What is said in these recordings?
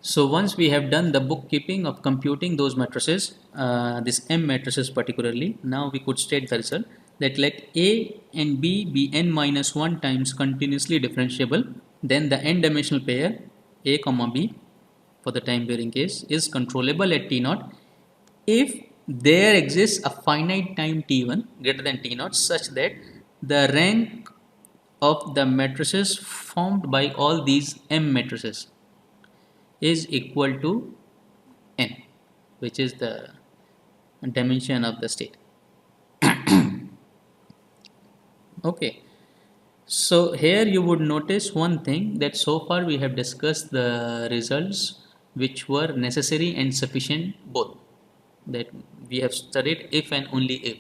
So once we have done the bookkeeping of computing those matrices, this M matrices particularly, now we could state the result that let A and B be n minus 1 times continuously differentiable, then the n dimensional pair A comma B for the time varying case is controllable at T naught if there exists a finite time T1 greater than T naught such that the rank of the matrices formed by all these M matrices is equal to n, which is the dimension of the state. Okay, so here you would notice one thing, that so far we have discussed the results which were necessary and sufficient both, that we have studied if and only if,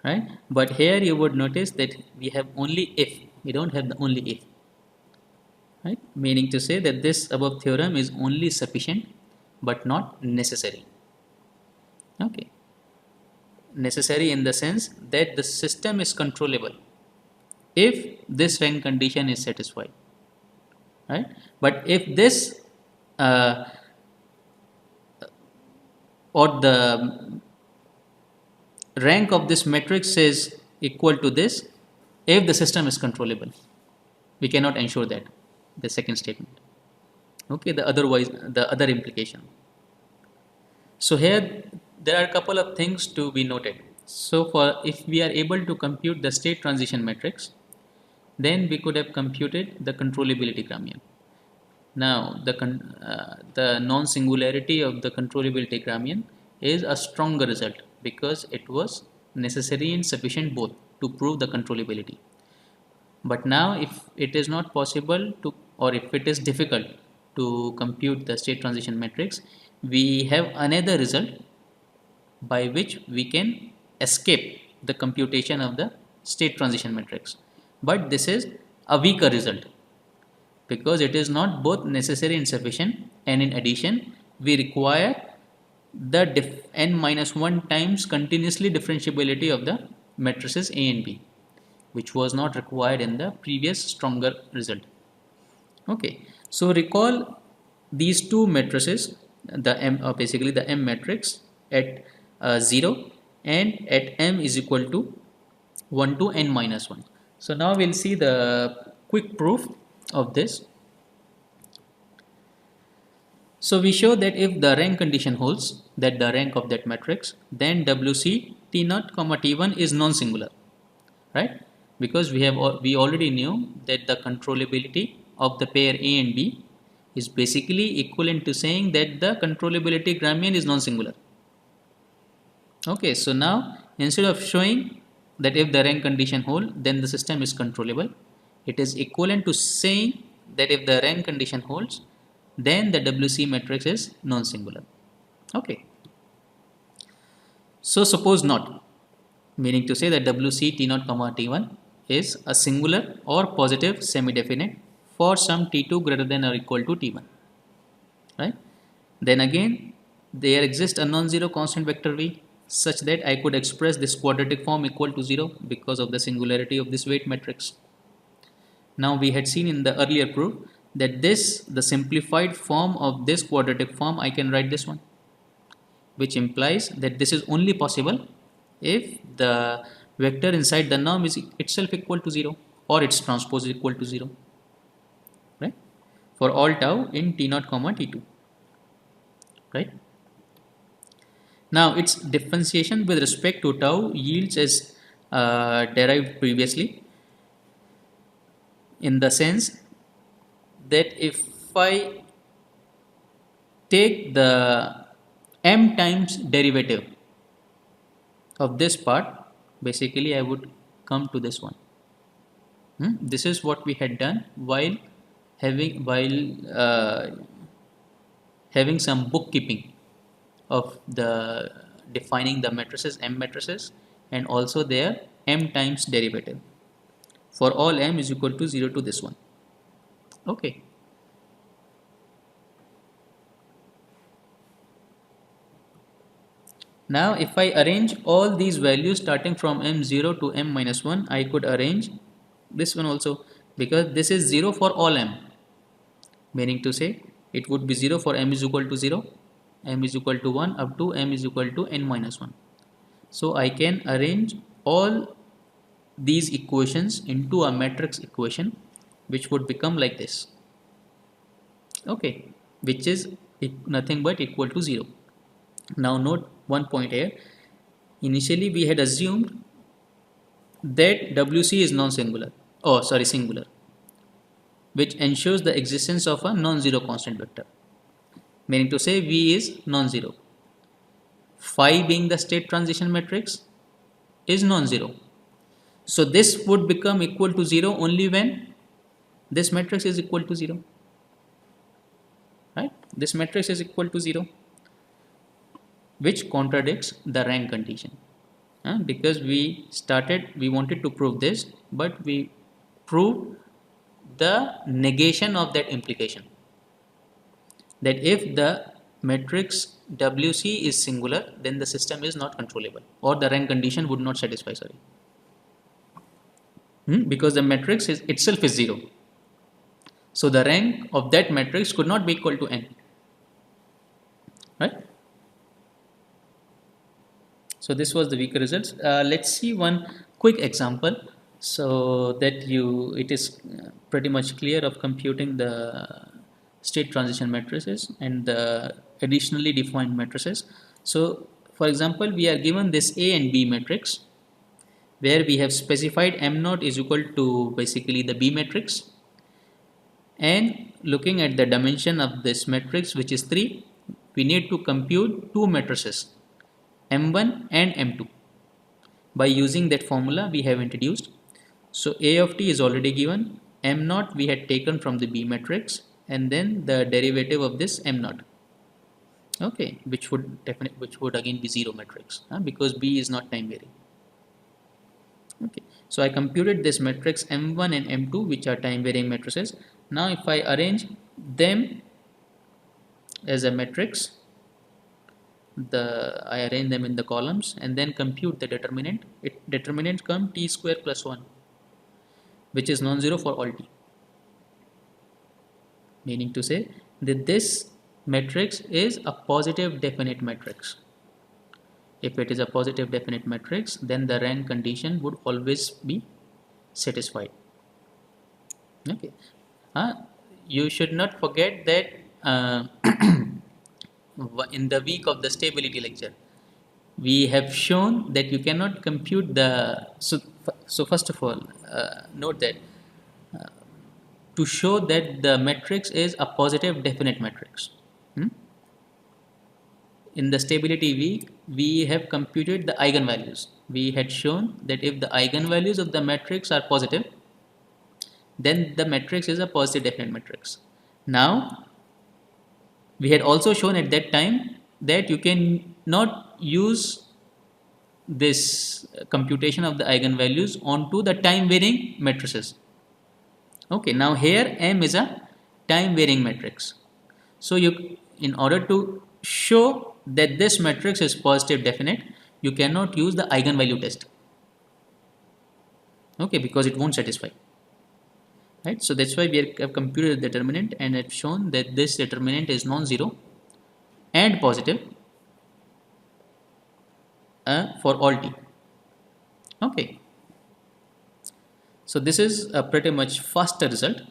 right? But here you would notice that we have only if, we don't have the only if, right? Meaning to say that this above theorem is only sufficient but not necessary. Okay, necessary in the sense that the system is controllable if this rank condition is satisfied, right? But if this or the rank of this matrix is equal to this, if the system is controllable, we cannot ensure that, the second statement. Okay, the other implication. So here there are a couple of things to be noted. So for if we are able to compute the state transition matrix, then we could have computed the controllability Gramian. Now the non-singularity of the controllability Gramian is a stronger result because it was necessary and sufficient both to prove the controllability. But now if it is not possible to, or if it is difficult to compute the state transition matrix, we have another result by which we can escape the computation of the state transition matrix. But this is a weaker result because it is not both necessary and sufficient, and in addition we require the n minus 1 times continuously differentiability of the matrices A and B, which was not required in the previous stronger result. Okay, so recall these two matrices, the M, basically the M matrix at 0 and at M is equal to 1 to n minus 1. So now we'll see the quick proof of this. So we show that if the rank condition holds, that the rank of that matrix, then WC T naught comma T1 is non-singular, right? Because we already knew that the controllability of the pair A and B is basically equivalent to saying that the controllability Gramian is non-singular. Okay, so now instead of showing that if the rank condition holds, then the system is controllable, it is equivalent to saying that if the rank condition holds, then the WC matrix is non-singular. Okay, so suppose not, meaning to say that WC T naught comma T1 is a singular or positive semi-definite for some T2 greater than or equal to T1, right? Then again there exists a non-zero constant vector V such that I could express this quadratic form equal to 0 because of the singularity of this weight matrix. Now we had seen in the earlier proof that the simplified form of this quadratic form, I can write this one, which implies that this is only possible if the vector inside the norm is itself equal to 0 or its transpose is equal to 0, right? For all tau in T naught comma T2, right? Now its differentiation with respect to tau yields as derived previously, in the sense that if I take the m times derivative of this part, basically I would come to this one. This is what we had done while having some bookkeeping of the defining the matrices, M matrices, and also their m times derivative for all m is equal to 0 to this one. Okay. Now if I arrange all these values starting from m0 to m minus 1, I could arrange this one also, because this is 0 for all m, meaning to say It would be 0 for m is equal to 0, m is equal to 1 up to m is equal to n minus 1. So I can arrange all these equations into a matrix equation which would become like this. Okay, which is nothing but equal to 0. Now note one point here. Initially we had assumed that WC is non-singular, oh sorry, singular, which ensures the existence of a non-zero constant vector, meaning to say V is non-zero. Phi being the state transition matrix is non-zero. So this would become equal to 0 only when this matrix is equal to 0, right? This matrix is equal to 0, which contradicts the rank condition. Because we wanted to prove this, but we proved the negation of that implication, that if the matrix WC is singular, then the system is not controllable, or the rank condition would not satisfy, sorry. Because the matrix itself is 0. So the rank of that matrix could not be equal to n, right? So this was the weaker results. Let's see one quick example so that it is pretty much clear of computing the state transition matrices and the additionally defined matrices. So for example, we are given this A and B matrix where we have specified m naught is equal to basically the B matrix, and looking at the dimension of this matrix, which is 3, we need to compute two matrices, m1 and m2, by using that formula we have introduced. So A of t is already given, m naught we had taken from the B matrix, and then the derivative of this m naught, okay, which would again be 0 matrix, because B is not time varying. Okay, so I computed this matrix m1 and m2, which are time varying matrices. Now if I arrange them as a matrix, I arrange them in the columns and then compute the determinant. Determinant come t square plus 1, which is non-zero for all t, meaning to say that this matrix is a positive definite matrix. If it is a positive definite matrix, then the rank condition would always be satisfied. Okay, you should not forget that in the week of the stability lecture, we have shown that you cannot compute the. So first of all, note that to show that the matrix is a positive definite matrix. In the stability week, we have computed the eigenvalues. We had shown that if the eigenvalues of the matrix are positive, then the matrix is a positive definite matrix. Now, we had also shown at that time that you can not use this computation of the eigenvalues onto the time varying matrices. Okay, now here M is a time varying matrix. So in order to show that this matrix is positive definite, you cannot use the eigenvalue test. Okay, because it won't satisfy. Right, so that's why we have computed the determinant and have shown that this determinant is non-zero and positive for all t. Okay, so this is a pretty much faster result.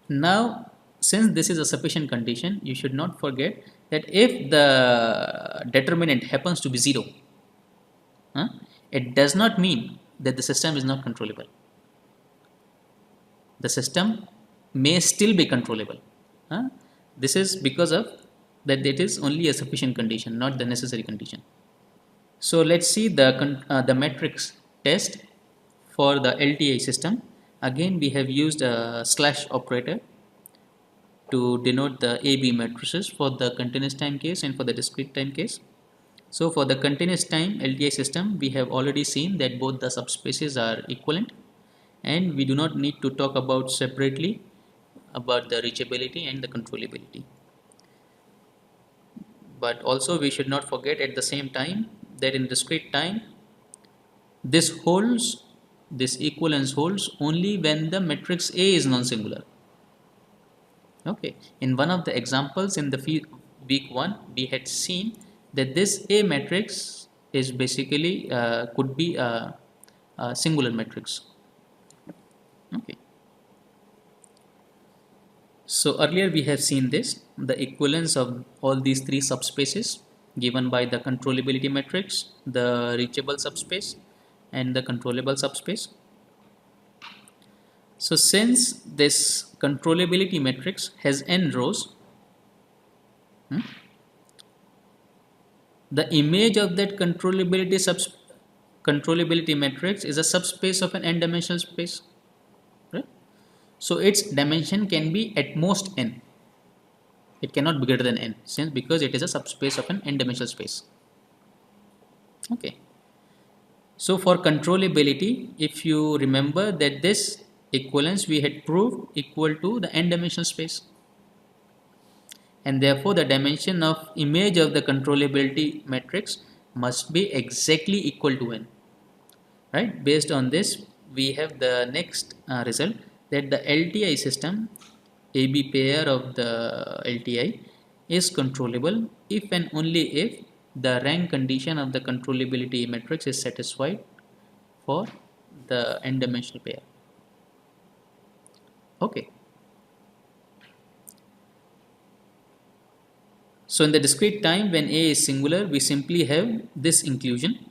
Now, since this is a sufficient condition, you should not forget that if the determinant happens to be 0, it does not mean that the system is not controllable. The system may still be controllable. This is because of that it is only a sufficient condition, not the necessary condition. So let's see the matrix test for the LTI system. Again, we have used a slash operator to denote the AB matrices for the continuous time case and for the discrete time case. So for the continuous time LTI system, we have already seen that both the subspaces are equivalent, and we do not need to talk about separately about the reachability and the controllability. But also we should not forget at the same time that in discrete time, this equivalence holds only when the matrix A is non-singular. Okay, in one of the examples in the week 1 we had seen that this A matrix is basically could be a singular matrix. Okay, so earlier we have seen this, the equivalence of all these three subspaces given by the controllability matrix, the reachable subspace and the controllable subspace. So since this controllability matrix has n rows, hmm, the image of that controllability matrix is a subspace of an n-dimensional space, right? So its dimension can be at most n. It cannot be greater than n, since because it is a subspace of an n-dimensional space. Okay. So for controllability, if you remember that this equivalence we had proved equal to the n-dimensional space, and therefore the dimension of image of the controllability matrix must be exactly equal to n, right? Based on this, we have the next result, that the LTI system, AB pair of the LTI, is controllable if and only if the rank condition of the controllability matrix is satisfied for the n-dimensional pair. Okay. So in the discrete time when A is singular, we simply have this inclusion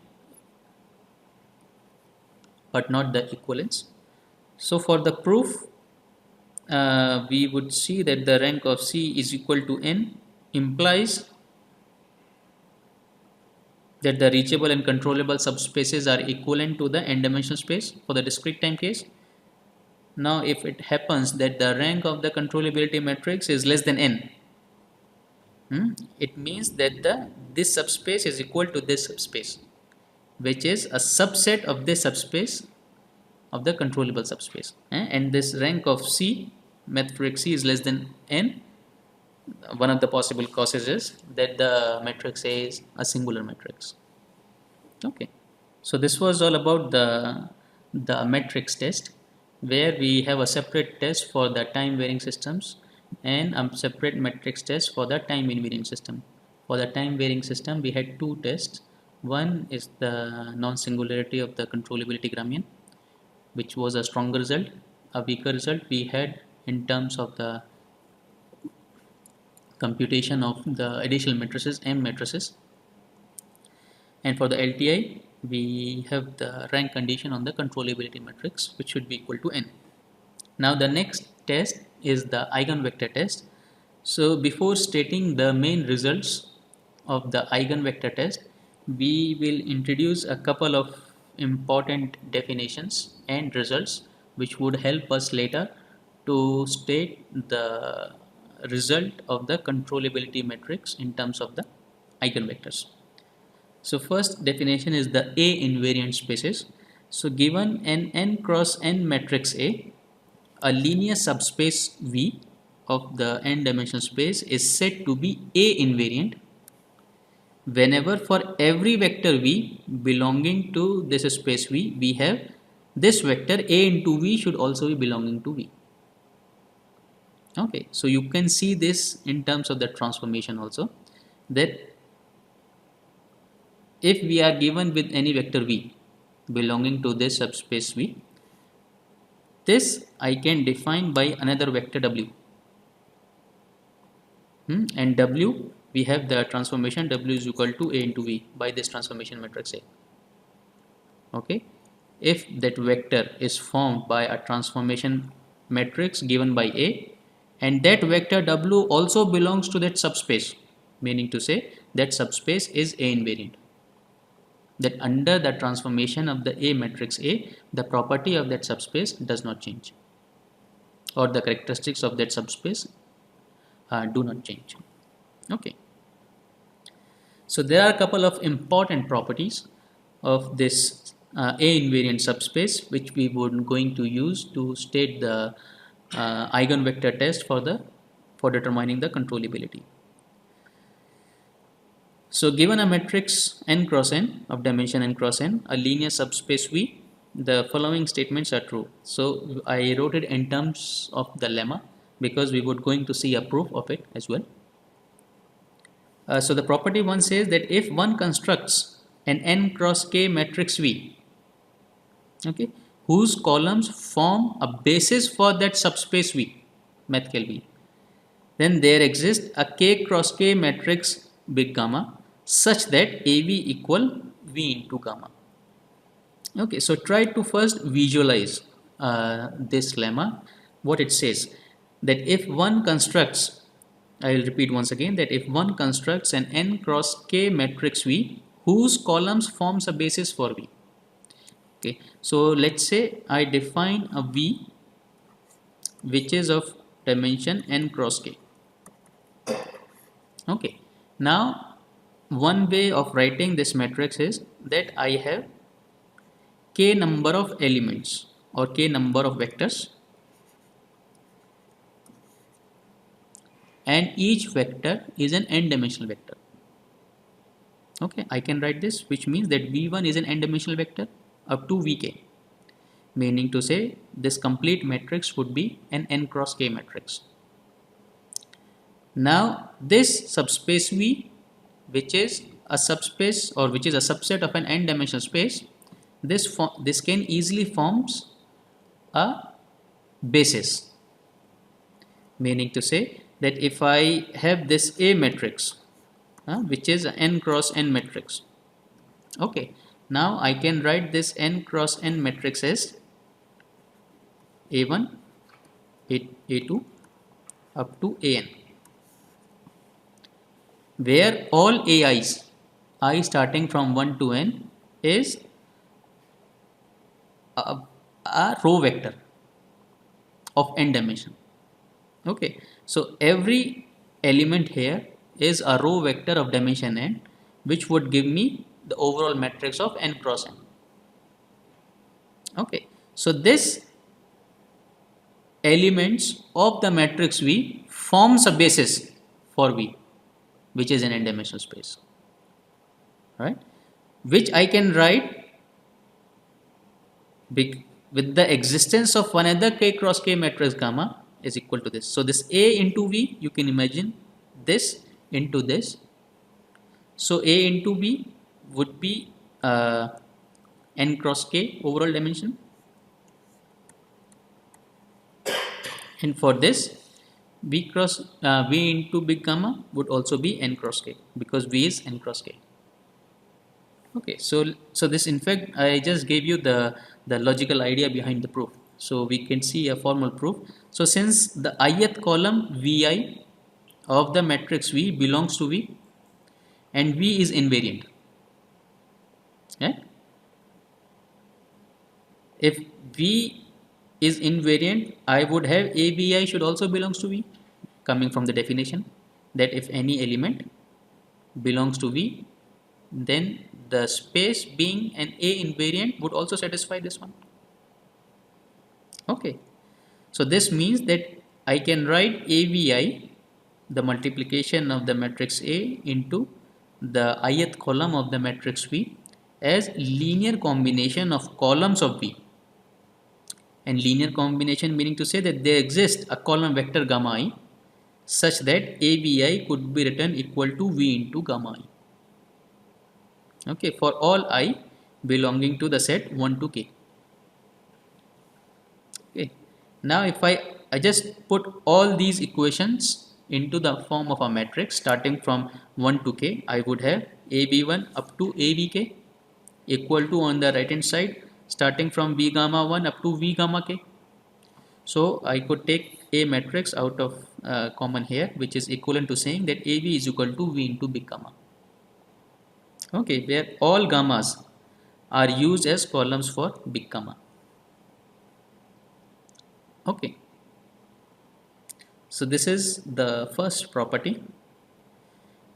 but not the equivalence. So for the proof, we would see that the rank of C is equal to n implies that the reachable and controllable subspaces are equivalent to the n-dimensional space for the discrete time case. Now if it happens that the rank of the controllability matrix is less than n, it means that this subspace is equal to this subspace, which is a subset of this subspace of the controllable subspace, and this rank of C, matrix C, is less than n. One of the possible causes is that the matrix A is a singular matrix. Okay, so this was all about the matrix test, where we have a separate test for the time varying systems and a separate matrix test for the time invariant system. For the time varying system, we had two tests. One is the non-singularity of the controllability Gramian, which was a stronger result. A weaker result we had in terms of the computation of the additional matrices M matrices. And for the LTI, we have the rank condition on the controllability matrix, which should be equal to n. Now the next test is the eigenvector test. So before stating the main results of the eigenvector test, we will introduce a couple of important definitions and results which would help us later to state the result of the controllability matrix in terms of the eigenvectors. So first definition is the A invariant spaces. So given an n cross n matrix a linear subspace V of the n-dimensional space is said to be A invariant whenever for every vector V belonging to this space V, we have this vector A into V should also be belonging to V. Okay, so you can see this in terms of the transformation also, that if we are given with any vector V belonging to this subspace V, this I can define by another vector W, and W, we have the transformation W is equal to A into V by this transformation matrix A. Okay, if that vector is formed by a transformation matrix given by A, and that vector W also belongs to that subspace, meaning to say that subspace is A invariant, that under the transformation of the A matrix A, the property of that subspace does not change, or the characteristics of that subspace do not change. Okay, so there are a couple of important properties of this A invariant subspace which we would going to use to state the eigenvector test for determining the controllability. So given a matrix n cross n of dimension n cross n, a linear subspace V, the following statements are true. So I wrote it in terms of the lemma, because we would going to see a proof of it as well. So the property 1 says that if one constructs an n cross k matrix V, okay, whose columns form a basis for that subspace V, mathcal V, then there exists a k cross k matrix big gamma such that AV equal V into gamma. Okay, so try to first visualize this lemma. What it says that if one constructs, I will repeat once again, that if one constructs an n cross k matrix V whose columns forms a basis for V. Okay, so let's say I define a V which is of dimension n cross k. Okay, now one way of writing this matrix is that I have k number of elements or k number of vectors, and each vector is an n dimensional vector. Okay, I can write this, which means that V1 is an n dimensional vector up to Vk, meaning to say this complete matrix would be an n cross k matrix. Now this subspace V, which is a subspace or which is a subset of an n dimensional space, this can easily forms a basis, meaning to say that if I have this A matrix, which is an n cross n matrix, okay, now I can write this n cross n matrix as A1, A2 up to An, where all AIs, I starting from 1 to n, is a row vector of n dimension. Okay, so every element here is a row vector of dimension n, which would give me the overall matrix of n cross n. Okay, so this elements of the matrix V forms a basis for V, which is an n dimensional space, right, which I can write with the existence of another k cross k matrix gamma is equal to this. So this A into V, you can imagine this into this. So A into V would be n cross k overall dimension, and for this V into big gamma would also be n cross k, because V is n cross k. Okay, so this, in fact, I just gave you the logical idea behind the proof. So we can see a formal proof. So since the ith column Vi of the matrix V belongs to V and V is invariant, right? If V is invariant, I would have ABI should also belongs to V, coming from the definition that if any element belongs to V, then the space being an A invariant would also satisfy this one. Okay, so this means that I can write AVI, the multiplication of the matrix A into the ith column of the matrix V, as linear combination of columns of V. And linear combination meaning to say that there exists a column vector gamma I such that AVI could be written equal to V into gamma I. Okay, for all I belonging to the set 1 to k. Okay, now if I just put all these equations into the form of a matrix starting from 1 to k, I would have AB1 up to AVk equal to, on the right hand side, starting from V gamma 1 up to V gamma k. So I could take a matrix out of common here, which is equivalent to saying that AV is equal to V into big gamma. Okay, where all gammas are used as columns for big gamma. Okay, so this is the first property.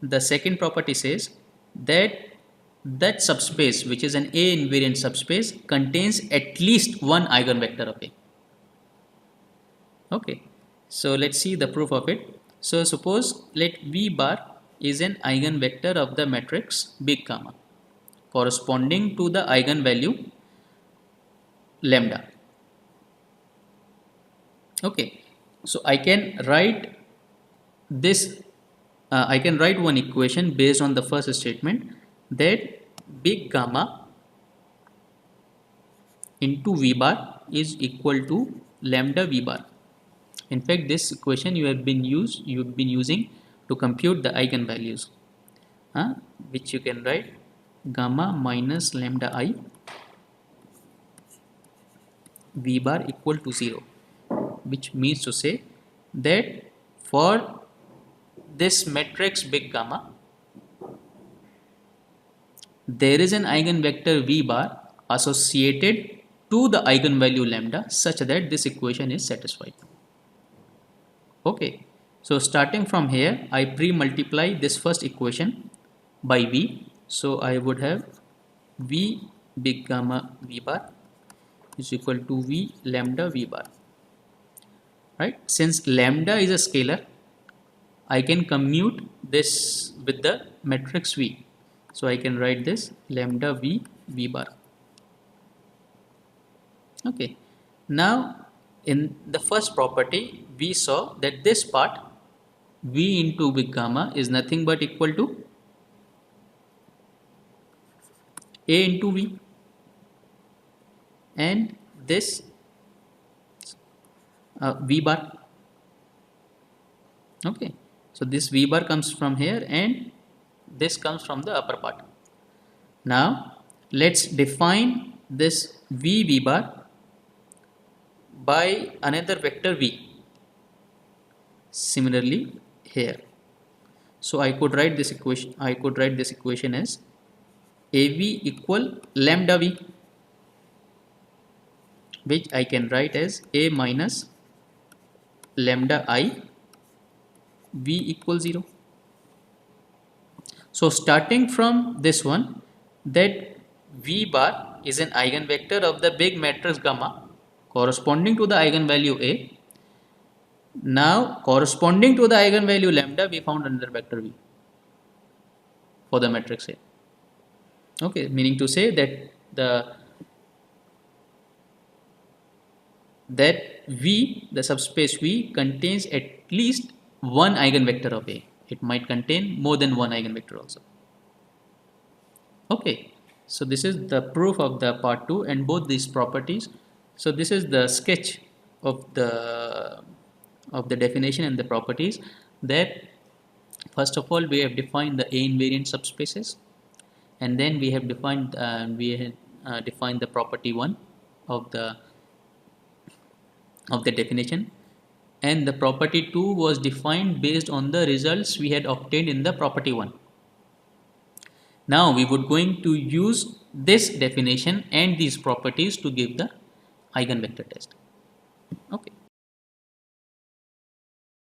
The second property says that subspace, which is an A invariant subspace, contains at least one eigenvector of A. Okay, so let's see the proof of it. So suppose let V bar is an eigenvector of the matrix big gamma corresponding to the eigenvalue lambda. Okay, So I can write this, I can write one equation based on the first statement, that big gamma into V bar is equal to lambda V bar. In fact, this equation you've been using to compute the eigenvalues, which you can write gamma minus lambda I V bar equal to 0, which means to say that for this matrix big gamma, there is an eigenvector V bar associated to the eigenvalue lambda such that this equation is satisfied. Okay, so starting from here, I pre-multiply this first equation by V. So I would have V big gamma V bar is equal to V lambda V bar. Right? Since lambda is a scalar, I can commute this with the matrix V. So I can write this lambda V V bar. Okay. Now in the first property, we saw that this part V into big gamma is nothing but equal to A into V, and this V bar. Okay, so this V bar comes from here and this comes from the upper part. Now let's define this V bar by another vector V. Similarly here, so I could write this equation as AV equal lambda V, which I can write as A minus lambda I V equals 0. So starting from this one, that V bar is an eigenvector of the big matrix gamma corresponding to the eigenvalue A. Now corresponding to the eigenvalue lambda, we found another vector V for the matrix A. Okay, meaning to say that V, the subspace V, contains at least one eigenvector of A. It might contain more than one eigenvector also. Okay, so this is the proof of the part 2 and both these properties. So this is the sketch of the definition and the properties. That first of all we have defined the A invariant subspaces, and then we have defined the property 1 of the definition, and the property 2 was defined based on the results we had obtained in the property 1. Now we would going to use this definition and these properties to give the eigenvector test. Okay.